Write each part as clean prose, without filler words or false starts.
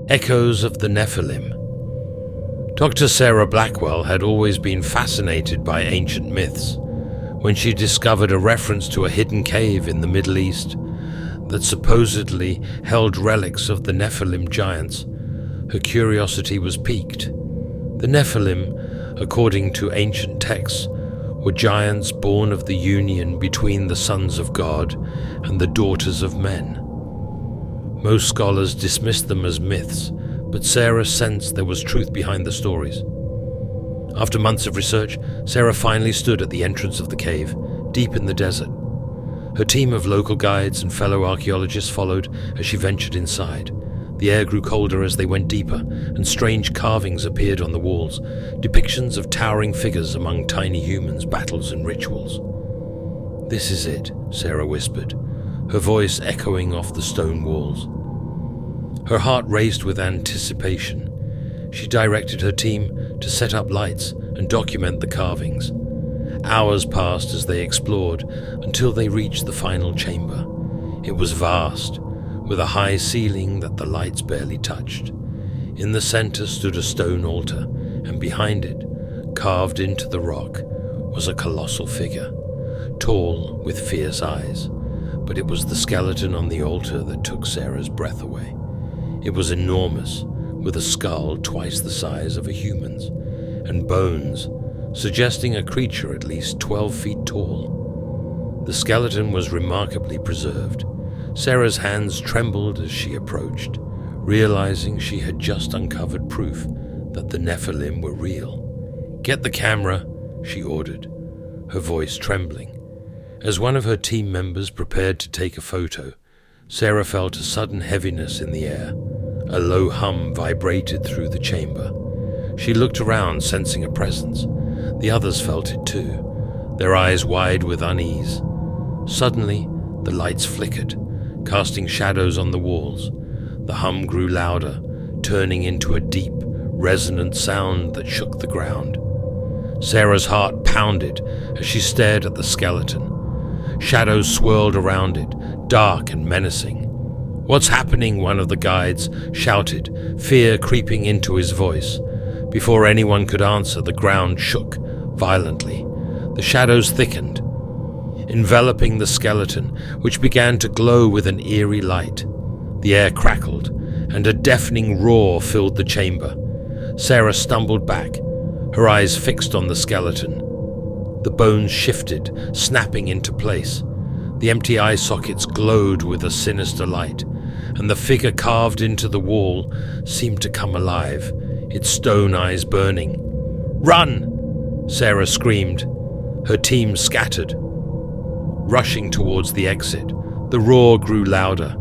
Echoes of the Nephilim. Dr. Sarah Blackwell had always been fascinated by ancient myths. When she discovered a reference to a hidden cave in the Middle East that supposedly held relics of the Nephilim giants, her curiosity was piqued. The Nephilim, according to ancient texts, were giants born of the union between the sons of God and the daughters of men. Most scholars dismissed them as myths, but Sarah sensed there was truth behind the stories. After months of research, Sarah finally stood at the entrance of the cave, deep in the desert. Her team of local guides and fellow archaeologists followed as she ventured inside. The air grew colder as they went deeper, and strange carvings appeared on the walls, depictions of towering figures among tiny humans, battles and rituals. "This is it," Sarah whispered, her voice echoing off the stone walls. Her heart raced with anticipation. She directed her team to set up lights and document the carvings. Hours passed as they explored until they reached the final chamber. It was vast, with a high ceiling that the lights barely touched. In the center stood a stone altar, and behind it, carved into the rock, was a colossal figure, tall with fierce eyes. But it was the skeleton on the altar that took Sarah's breath away. It was enormous, with a skull twice the size of a human's, and bones, suggesting a creature at least 12 feet tall. The skeleton was remarkably preserved. Sarah's hands trembled as she approached, realizing she had just uncovered proof that the Nephilim were real. "Get the camera," she ordered, her voice trembling. As one of her team members prepared to take a photo, Sarah felt a sudden heaviness in the air. A low hum vibrated through the chamber. She looked around, sensing a presence. The others felt it too, their eyes wide with unease. Suddenly, the lights flickered, casting shadows on the walls. The hum grew louder, turning into a deep, resonant sound that shook the ground. Sarah's heart pounded as she stared at the skeleton. Shadows swirled around it, dark and menacing. "What's happening?" one of the guides shouted, fear creeping into his voice. Before anyone could answer, the ground shook violently. The shadows thickened, enveloping the skeleton, which began to glow with an eerie light. The air crackled, and a deafening roar filled the chamber. Sarah stumbled back, her eyes fixed on the skeleton. The bones shifted, snapping into place. The empty eye sockets glowed with a sinister light, and the figure carved into the wall seemed to come alive, its stone eyes burning. "Run!" Sarah screamed. Her team scattered, rushing towards the exit. The roar grew louder,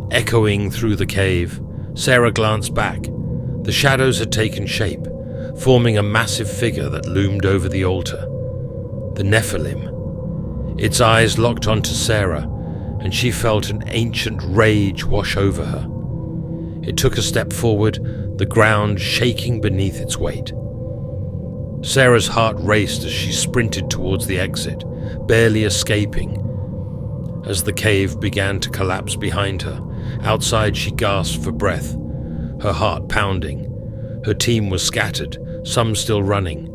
echoing through the cave. Sarah glanced back. The shadows had taken shape, forming a massive figure that loomed over the altar. The Nephilim. Its eyes locked onto Sarah, and she felt an ancient rage wash over her. It took a step forward, the ground shaking beneath its weight. Sarah's heart raced as she sprinted towards the exit, barely escaping. As the cave began to collapse behind her, outside she gasped for breath, her heart pounding. Her team was scattered, some still running.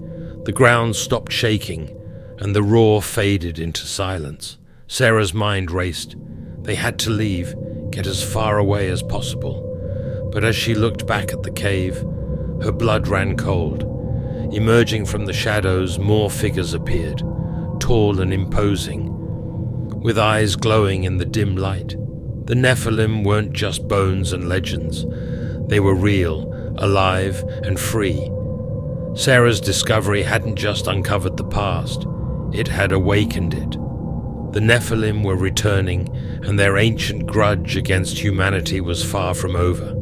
The ground stopped shaking, and the roar faded into silence. Sarah's mind raced. They had to leave, get as far away as possible. But as she looked back at the cave, her blood ran cold. Emerging from the shadows, more figures appeared, tall and imposing, with eyes glowing in the dim light. The Nephilim weren't just bones and legends. They were real, alive, and free. Sarah's discovery hadn't just uncovered the past, it had awakened it. The Nephilim were returning, and their ancient grudge against humanity was far from over.